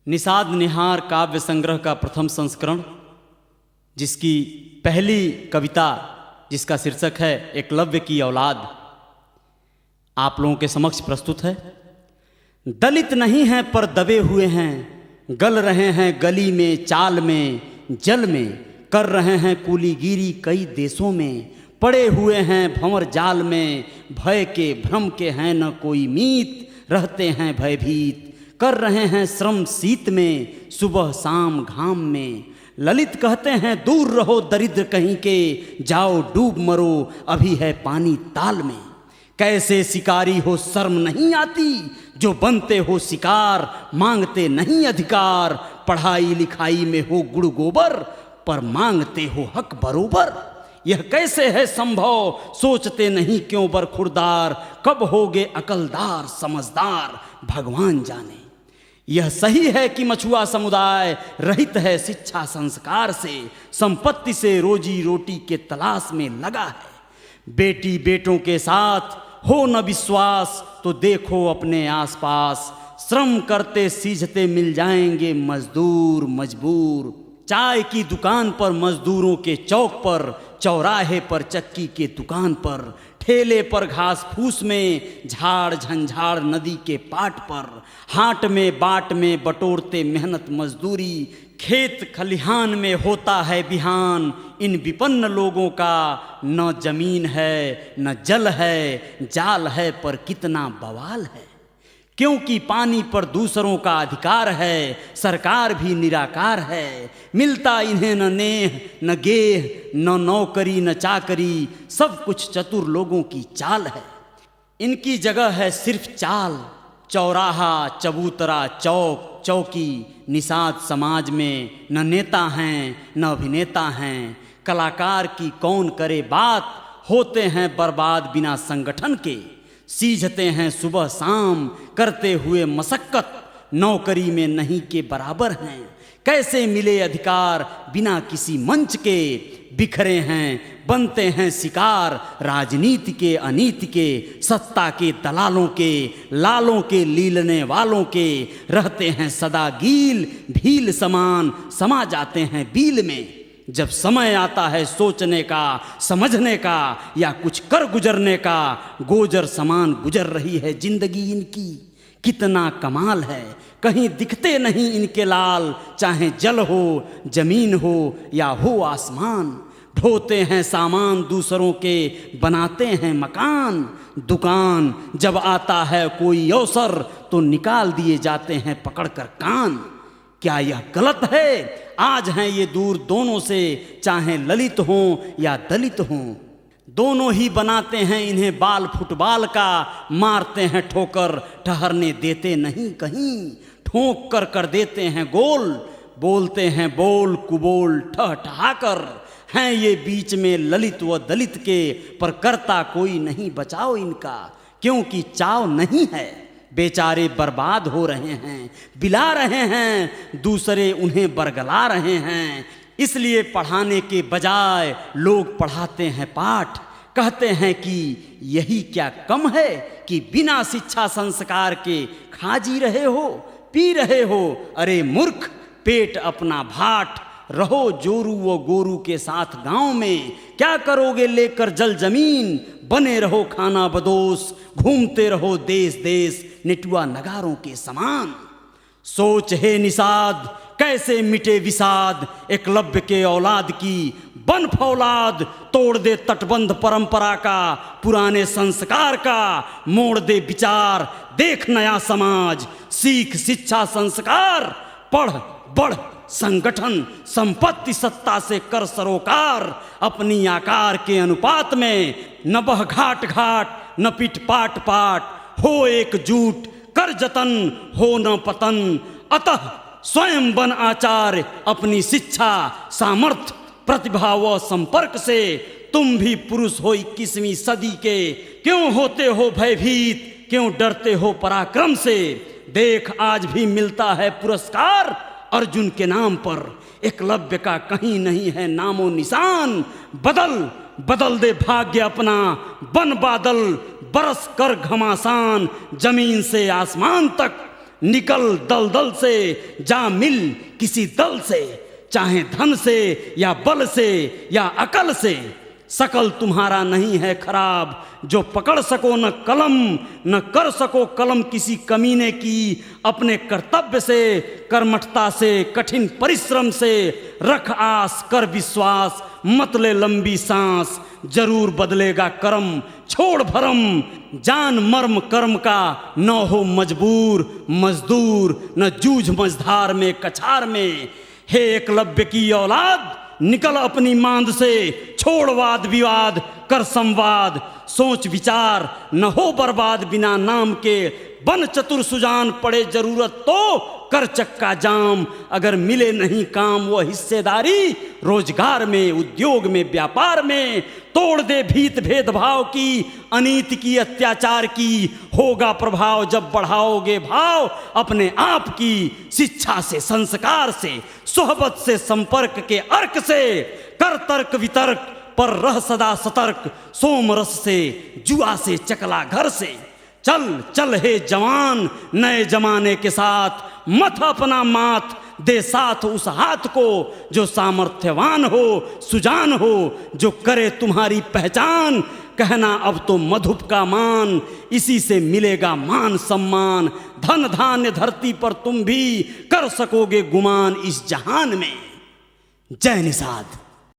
निषाद निहार काव्य संग्रह का प्रथम संस्करण, जिसकी पहली कविता जिसका शीर्षक है एकलव्य की औलाद, आप लोगों के समक्ष प्रस्तुत है। दलित नहीं हैं पर दबे हुए हैं, गल रहे हैं गली में, चाल में, जल में, कर रहे हैं कूलीगिरी कई देशों में, पड़े हुए हैं भंवर जाल में, भय के भ्रम के हैं न कोई मीत, रहते हैं भयभीत, कर रहे हैं श्रम शीत में, सुबह शाम घाम में। ललित कहते हैं दूर रहो दरिद्र कहीं के, जाओ डूब मरो अभी है पानी ताल में। कैसे शिकारी हो शर्म नहीं आती, जो बनते हो शिकार मांगते नहीं अधिकार, पढ़ाई लिखाई में हो गुड़ गोबर पर मांगते हो हक बरोबर। यह कैसे है संभव सोचते नहीं क्यों बरखुरदार, कब होगे अकलदार समझदार भगवान जाने। यह सही है कि मछुआ समुदाय रहित है शिक्षा संस्कार से, संपत्ति से रोजी रोटी के तलाश में लगा है। बेटी बेटों के साथ हो न विश्वास तो देखो अपने आसपास, श्रम करते सींचते मिल जाएंगे मजदूर मजबूर। चाय की दुकान पर मजदूरों के चौक पर, चौराहे पर चक्की के दुकान पर, ठेले पर घास फूस में, झाड़ झंझाड़ नदी के पाट पर, हाट में बाट में बटोरते मेहनत मजदूरी, खेत खलिहान में होता है बिहान। इन विपन्न लोगों का न जमीन है न जल है, जाल है पर कितना बवाल है। क्योंकि पानी पर दूसरों का अधिकार है, सरकार भी निराकार है, मिलता इन्हें न नेह न गेह, न नौकरी न चाकरी, सब कुछ चतुर लोगों की चाल है। इनकी जगह है सिर्फ चाल, चौराहा चबूतरा चौक चौकी। निषाद समाज में न नेता हैं न अभिनेता हैं, कलाकार की कौन करे बात, होते हैं बर्बाद बिना संगठन के। सींचते हैं सुबह शाम करते हुए मशक्कत, नौकरी में नहीं के बराबर हैं। कैसे मिले अधिकार बिना किसी मंच के, बिखरे हैं बनते हैं शिकार राजनीति के अनीति के, सत्ता के दलालों के, लालों के लीलने वालों के। रहते हैं सदा गील भील समान, समा जाते हैं बील में। जब समय आता है सोचने का समझने का या कुछ कर गुजरने का, गोजर समान गुजर रही है जिंदगी इनकी। कितना कमाल है कहीं दिखते नहीं इनके लाल, चाहे जल हो जमीन हो या हो आसमान। ढोते हैं सामान दूसरों के, बनाते हैं मकान दुकान। जब आता है कोई अवसर तो निकाल दिए जाते हैं पकड़कर कान। क्या यह गलत है? आज हैं ये दूर दोनों से, चाहे ललित हों या दलित हों। दोनों ही बनाते हैं इन्हें बाल फुटबॉल का, मारते हैं ठोकर ठहरने देते नहीं कहीं। ठोक कर कर देते हैं गोल, बोलते हैं बोल कुबोल ठह ठहाकर। हैं ये बीच में ललित व दलित के, पर करता कोई नहीं बचाओ इनका, क्योंकि चाव नहीं है। बेचारे बर्बाद हो रहे हैं, बिला रहे हैं, दूसरे उन्हें बरगला रहे हैं। इसलिए पढ़ाने के बजाय लोग पढ़ाते हैं पाठ। कहते हैं कि यही क्या कम है कि बिना शिक्षा संस्कार के खा जी रहे हो पी रहे हो। अरे मूर्ख, पेट अपना भाट, रहो जोरू व गोरू के साथ गांव में। क्या करोगे लेकर जल जमीन, बने रहो खाना बदोश, घूमते रहो देश देश नेटुआ नगारों के समान। सोच है निषाद कैसे मिटे विषाद, एकलव्य के औलाद की बन फौलाद। तोड़ दे तटबंध परंपरा का, पुराने संस्कार का, मोड़ दे विचार देख नया समाज। सीख शिक्षा संस्कार, पढ़ बढ़ संगठन, संपत्ति सत्ता से कर सरोकार। अपनी आकार के अनुपात में न बह घाट घाट न पिट पाट पाट, हो एकजुट कर जतन हो न पतन। अतः स्वयं बन आचार्य अपनी शिक्षा सामर्थ्य प्रतिभा व संपर्क से। तुम भी पुरुष हो 21वीं सदी के, क्यों होते हो भयभीत, क्यों डरते हो पराक्रम से। देख आज भी मिलता है पुरस्कार अर्जुन के नाम पर, एकलव्य का कहीं नहीं है नामो निशान। बदल बदल दे भाग्य अपना, बन बादल बरस कर घमासान। जमीन से आसमान तक निकल दलदल से, जा मिल किसी दल से, चाहे धन से या बल से या अकल से, सकल तुम्हारा नहीं है खराब, जो पकड़ सको न कलम, न कर सको कलम किसी कमीने की, अपने कर्तव्य से, कर्मठता से, कठिन परिश्रम से, रख आस कर विश्वास, मत ले लंबी सांस, जरूर बदलेगा कर्म, छोड़ भरम, जान मर्म कर्म का, न हो मजबूर मजदूर, न जूझ मझधार में कछार में। हे एकलव्य की औलाद, निकल अपनी मांद से, छोड़ वाद विवाद, कर संवाद, सोच विचार, न हो बर्बाद बिना नाम के, बन चतुर सुजान, पड़े जरूरत तो कर चक्का जाम, अगर मिले नहीं काम वो हिस्सेदारी, रोजगार में, उद्योग में, व्यापार में, तोड़ दे भीत भेदभाव की, अनीति की, अत्याचार की, होगा प्रभाव जब बढ़ाओगे भाव अपने आप की, शिक्षा से, संस्कार से, सोहबत से, संपर्क के अर्क से, कर तर्क वितर्क पर रह सदा सतर्क, सोम रस से, जुआ से, चकला घर से, चल चल हे जवान नए जमाने के साथ, मत अपना माथ, दे साथ उस हाथ को जो सामर्थ्यवान हो, सुजान हो, जो करे तुम्हारी पहचान, कहना अब तो मधुप का मान, इसी से मिलेगा मान सम्मान, धन धान्य धरती पर तुम भी कर सकोगे गुमान इस जहान में। जय निषाद।